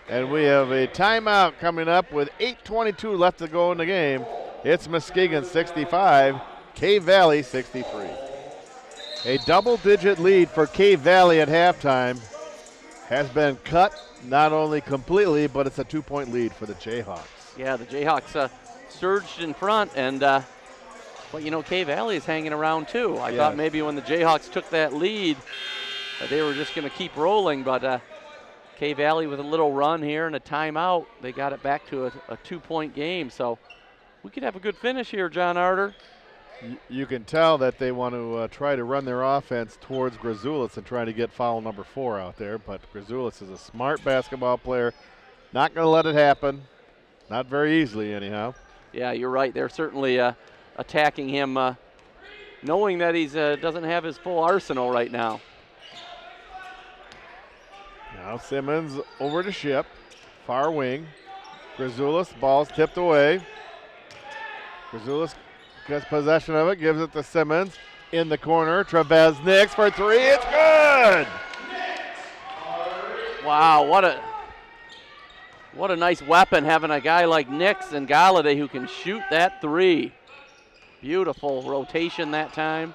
And we have a timeout coming up with 8:22 left to go in the game. It's Muskegon 65, Cave Valley 63. A double-digit lead for Cave Valley at halftime has been cut, not only completely, but it's a 2-point lead for the Jayhawks. Yeah, the Jayhawks surged in front, and but you know, Cave Valley is hanging around too. I thought maybe when the Jayhawks took that lead, they were just going to keep rolling, but Cave Valley with a little run here and a timeout, they got it back to a 2-point game. So we could have a good finish here, John Arter. You can tell that they want to try to run their offense towards Grazoulis and try to get foul number 4 out there, but Grazoulis is a smart basketball player. Not going to let it happen. Not very easily, anyhow. Yeah, you're right. They're certainly attacking him, knowing that he doesn't have his full arsenal right now. Now Simmons over to Ship, far wing. Grazoulis, ball's tipped away. Grazoulis gets possession of it, gives it to Simmons. In the corner, Trevez Nix for 3, it's good! Wow, what a nice weapon having a guy like Nix and Galladay who can shoot that 3. Beautiful rotation that time.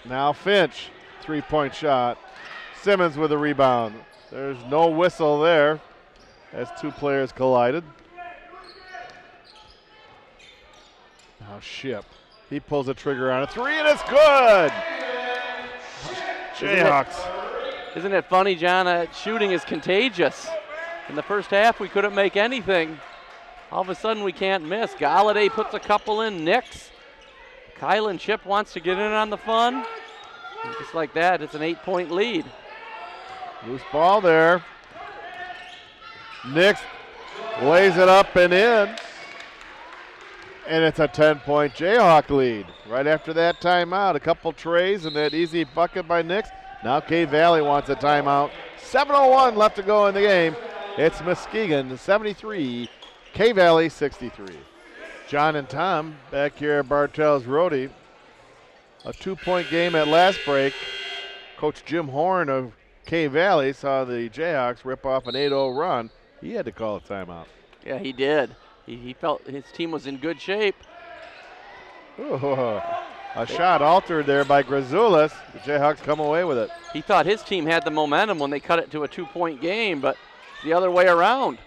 Now Finch, 3-point shot. Simmons with a rebound. There's no whistle there as 2 players collided. Now Ship. He pulls a trigger on a 3 and it's good! Jayhawks. Isn't it funny, John? Shooting is contagious. In the first half, we couldn't make anything. All of a sudden, we can't miss. Galladay puts a couple in. Nix. Kylan Ship wants to get in on the fun. And just like that, it's an 8-point lead. Loose ball there. Nix lays it up and in. And it's a 10-point Jayhawk lead. Right after that timeout, a couple trays and that easy bucket by Nix. Now Cave Valley wants a timeout. 7:01 left to go in the game. It's Muskegon 73, Cave Valley 63. John and Tom back here at Bartell's Roadie. A 2-point game at last break. Coach Jim Horn of Cave Valley saw the Jayhawks rip off an 8-0 run. He had to call a timeout. Yeah, he did. He felt his team was in good shape. Ooh, a shot altered there by Grazoulis. The Jayhawks come away with it. He thought his team had the momentum when they cut it to a 2-point game, but the other way around.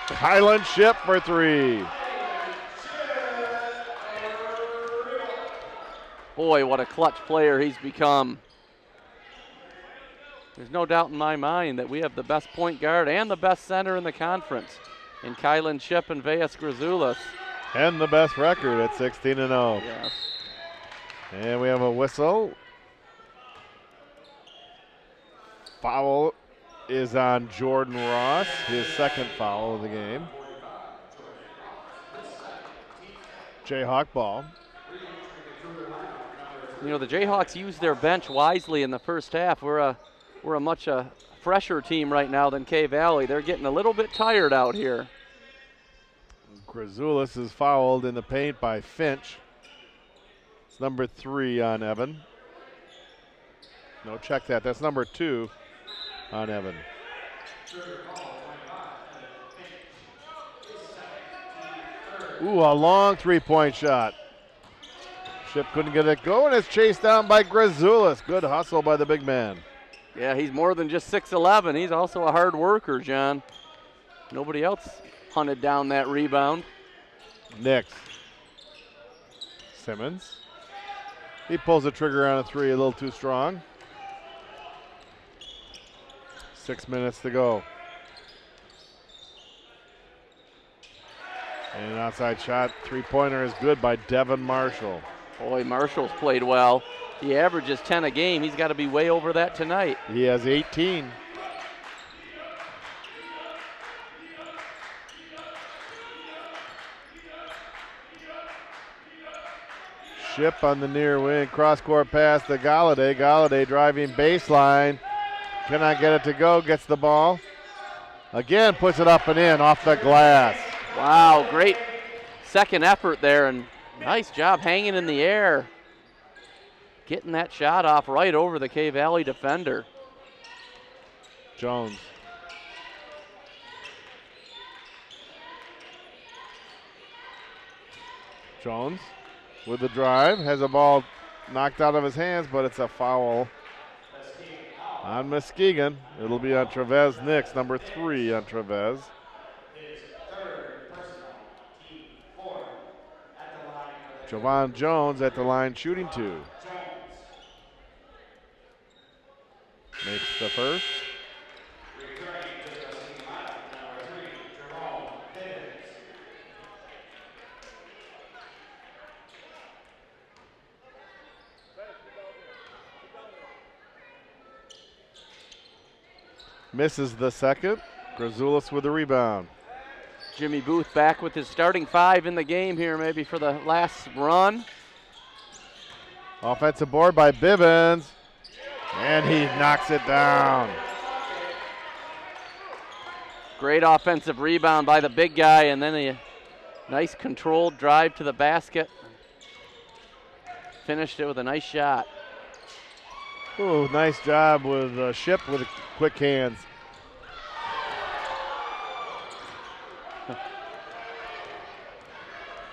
Kylan Ship for 3. Boy, what a clutch player he's become. There's no doubt in my mind that we have the best point guard and the best center in the conference in Kylan Ship and Veas Grazoulis. And the best record at 16-0. Yes. And we have a whistle. Foul is on Jordan Ross, his second foul of the game. Jayhawk ball. You know, the Jayhawks used their bench wisely in the first half. We're a much fresher team right now than Cave Valley. They're getting a little bit tired out here. Grazoulis is fouled in the paint by Finch. It's number 3 on Evan. No, check that. That's number 2 on Evan. Ooh, a long 3-point shot. Ship couldn't get it going. It's chased down by Grazoulis. Good hustle by the big man. Yeah, he's more than just 6'11". He's also a hard worker, John. Nobody else hunted down that rebound. Nix. Simmons. He pulls the trigger on a 3 a little too strong. 6 minutes to go. And an outside shot, 3-pointer is good by Devin Marshall. Boy, Marshall's played well. He averages 10 a game. He's got to be way over that tonight. He has 18. Ship on the near wing, cross-court pass to Galladay. Galladay driving baseline. Cannot get it to go, gets the ball. Again, puts it up and in, off the glass. Wow, great second effort there, and nice job hanging in the air. Getting that shot off right over the K-Valley defender. Jones. Jones with the drive, has a ball knocked out of his hands, but it's a foul on Muskegon. It'll be on Trevez Nix, number 3 on Trevez. Javon Jones at the line shooting 2. Makes the first. Misses the second. Grazoulis with the rebound. Jimmy Booth back with his starting 5 in the game here, maybe for the last run. Offensive board by Bivens, and he knocks it down. Great offensive rebound by the big guy, and then a nice controlled drive to the basket. Finished it with a nice shot. Ooh, nice job with Ship with quick hands.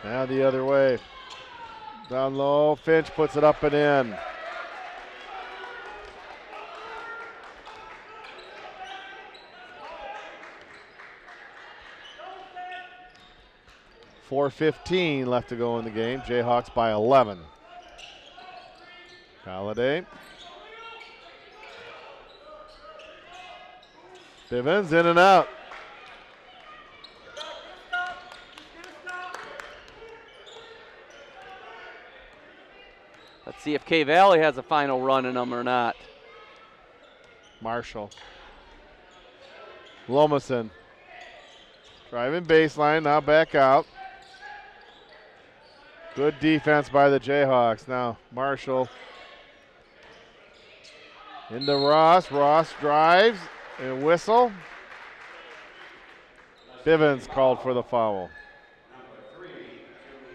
Now the other way. Down low, Finch puts it up and in. .4:15 left to go in the game. Jayhawks by 11. Galladay. Bivens in and out. Let's see if K-Valley has a final run in them or not. Marshall. Lomason. Driving baseline, now back out. Good defense by the Jayhawks. Now Marshall into Ross. Ross drives and whistle. Bivens called for the foul.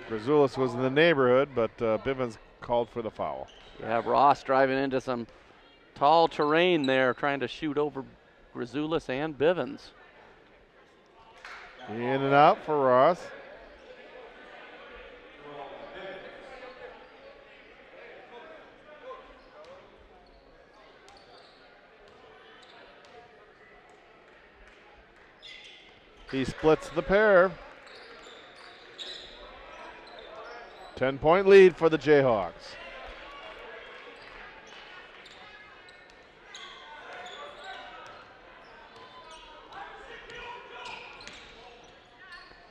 Grazoulis was in the neighborhood, but Bivens called for the foul. Yeah, Ross driving into some tall terrain there, trying to shoot over Grazoulis and Bivens. In and out for Ross. He splits the pair. 10-point lead for the Jayhawks.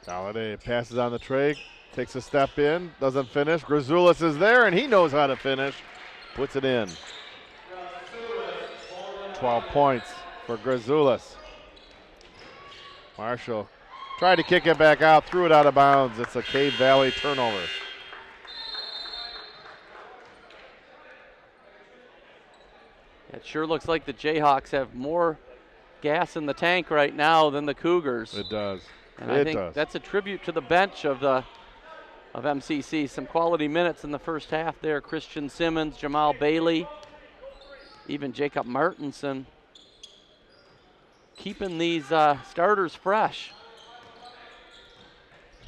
Galladay passes on the tray, takes a step in, doesn't finish. Grazoulis is there, and he knows how to finish. Puts it in. 12 points for Grazoulis. Marshall tried to kick it back out, threw it out of bounds. It's a Cave Valley turnover. It sure looks like the Jayhawks have more gas in the tank right now than the Cougars. It does. And I think that's a tribute to the bench of MCC. Some quality minutes in the first half there. Christian Simmons, Jamal Bailey, even Jacob Martinson. Keeping these starters fresh.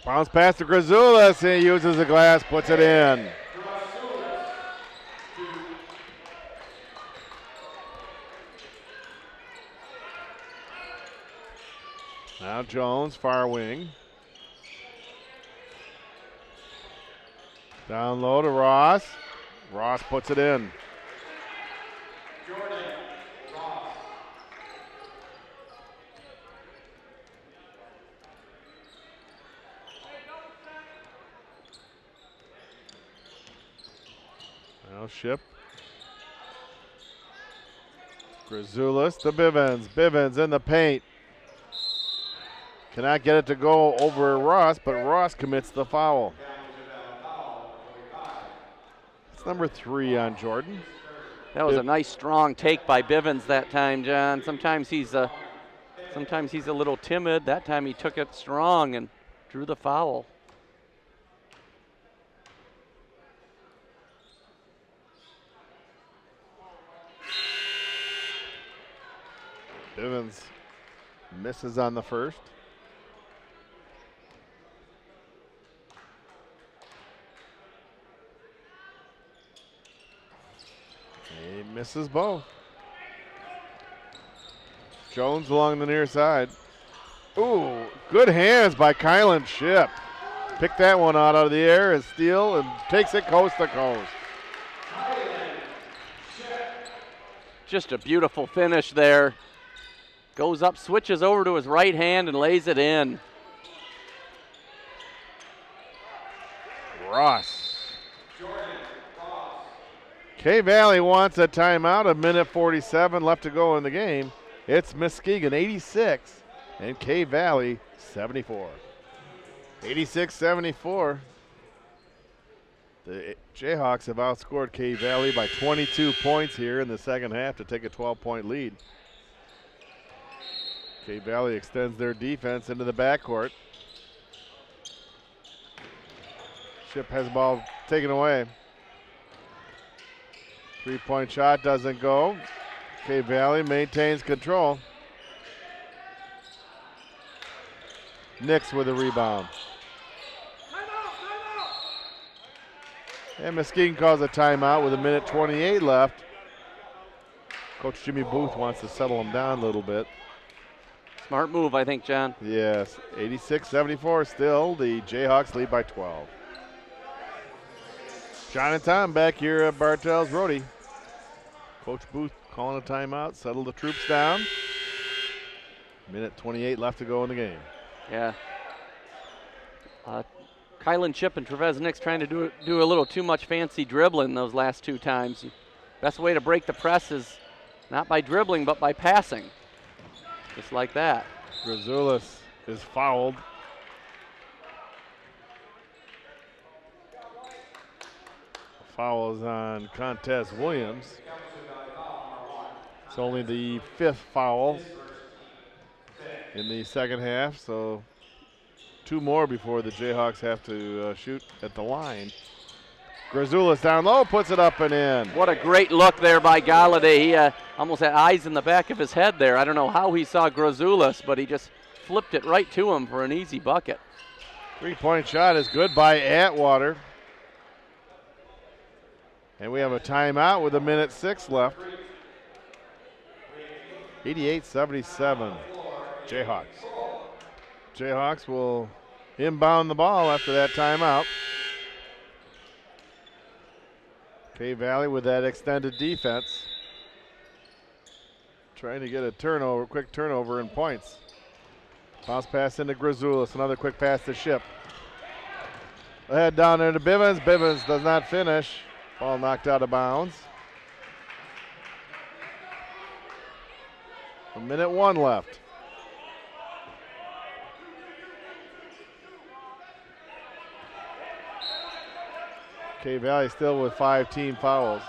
Bounce pass to Grazoulis. He uses the glass, puts it in. Now Jones, far wing. Down low to Ross. Ross puts it in. Now Ship. Grazoulis to Bivens. Bivens in the paint. Cannot get it to go over Ross, but Ross commits the foul. number 3 on Jordan. That was a nice strong take by Bivens that time, John. Sometimes he's a little timid. That time he took it strong and drew the foul. Bivens misses on the first. He misses both. Jones along the near side. Ooh, good hands by Kylan Ship. Picked that one out of the air and steal and takes it coast to coast. Just a beautiful finish there. Goes up, switches over to his right hand and lays it in. Ross. K-Valley wants a timeout, a minute 47 left to go in the game. It's Muskegon 86 and K-Valley 74. 86-74. The Jayhawks have outscored K-Valley by 22 points here in the second half to take a 12-point lead. K-Valley extends their defense into the backcourt. Ship has the ball taken away. 3-point shot doesn't go. K-Valley maintains control. Nix with a rebound. And Muskegon calls a timeout with a minute 28 left. Coach Jimmy Booth wants to settle them down a little bit. Smart move, I think, John. Yes, 86-74 still. The Jayhawks lead by 12. John and Tom back here at Bartell's Roadie. Coach Booth calling a timeout, settle the troops down. Minute 28 left to go in the game. Yeah. Kylan Chip and Trevez Nix trying to do a little too much fancy dribbling those last 2 times. Best way to break the press is not by dribbling, but by passing. Just like that. Grazoulis is fouled. Foul is on Contez Williams. It's only the 5th foul in the second half, so 2 more before the Jayhawks have to shoot at the line. Grazoulis down low, puts it up and in. What a great look there by Galladay. He almost had eyes in the back of his head there. I don't know how he saw Grazoulis, but he just flipped it right to him for an easy bucket. 3-point shot is good by Atwater. And we have a timeout with a minute 6 left. 88-77, Jayhawks. Jayhawks will inbound the ball after that timeout. K-Valley with that extended defense. Trying to get a turnover, quick turnover and points. Bounce pass into Grazoulis, another quick pass to Ship. Ahead down there to Bivens. Bivens does not finish. Ball knocked out of bounds. A minute 1 left. K-Valley still with 5 team fouls.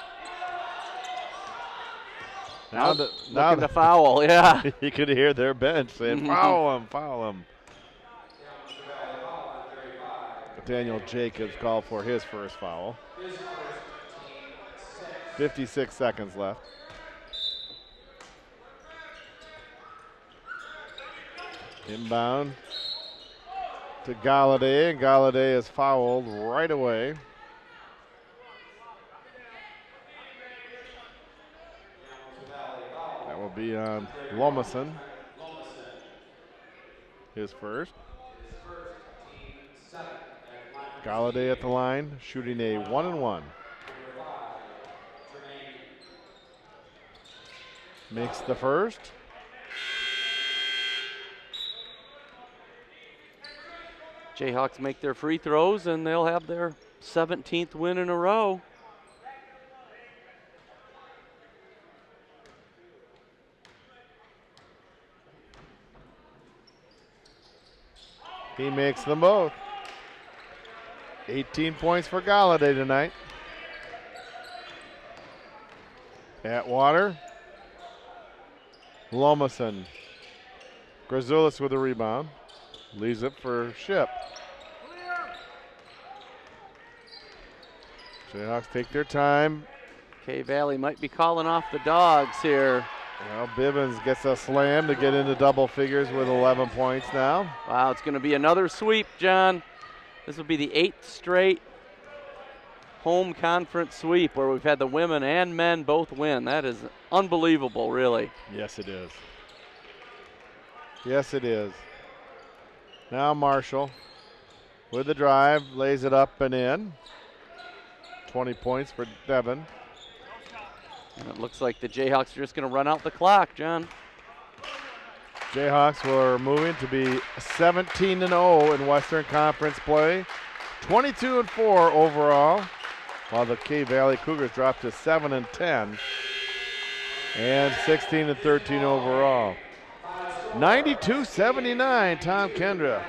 Now looking to foul, yeah. You could hear their bench saying, foul him, foul him. Daniel Jacobs called for his first foul. 56 seconds left. Inbound to Galladay, and Galladay is fouled right away. That will be on Lomason. His first. Galladay at the line, shooting a 1-and-1. Makes the first. Jayhawks make their free throws, and they'll have their 17th win in a row. He makes them both. 18 points for Galladay tonight. Atwater. Lomason. Grazulis with a rebound. Leaves it for Ship. Jayhawks take their time. K-Valley might be calling off the dogs here. Well, Bivens gets a slam to get into double figures with 11 points now. Wow, it's going to be another sweep, John. This will be the 8th straight home conference sweep where we've had the women and men both win. That is unbelievable, really. Yes, it is. Yes, it is. Now Marshall with the drive, lays it up and in. 20 points for Devon. And it looks like the Jayhawks are just going to run out the clock, John. Jayhawks were moving to be 17-0 in Western Conference play, 22-4 overall, while the K-Valley Cougars dropped to 7-10 and 16-13 overall. 92-79, Tom Kendra.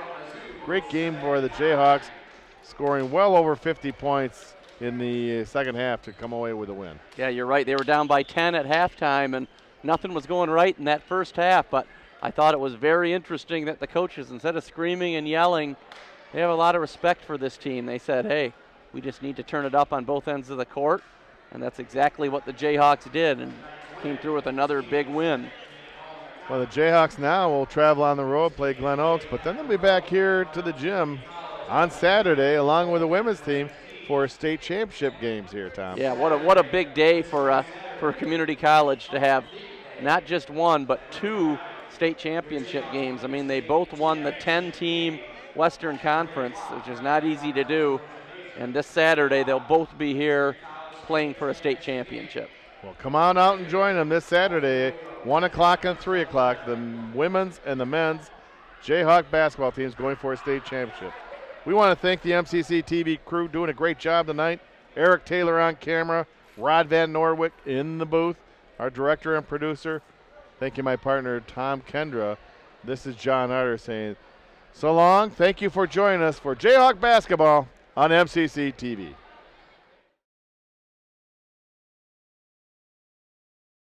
Great game for the Jayhawks, scoring well over 50 points in the second half to come away with a win. Yeah, you're right. They were down by 10 at halftime, and nothing was going right in that first half. But I thought it was very interesting that the coaches, instead of screaming and yelling, they have a lot of respect for this team. They said, hey, we just need to turn it up on both ends of the court. And that's exactly what the Jayhawks did and came through with another big win. Well, the Jayhawks now will travel on the road, play Glen Oaks, but then they'll be back here to the gym on Saturday along with the women's team for state championship games here, Tom. Yeah, what a big day for community college to have not just one but two state championship games. I mean, they both won the 10-team Western Conference, which is not easy to do. And this Saturday, they'll both be here playing for a state championship. Well, come on out and join them this Saturday, 1 o'clock and 3 o'clock. The women's and the men's Jayhawk basketball teams going for a state championship. We want to thank the MCC TV crew doing a great job tonight. Eric Taylor on camera, Rod Van Norwick in the booth, our director and producer. Thank you, my partner, Tom Kendra. This is John Arter saying so long. Thank you for joining us for Jayhawk basketball on MCC TV.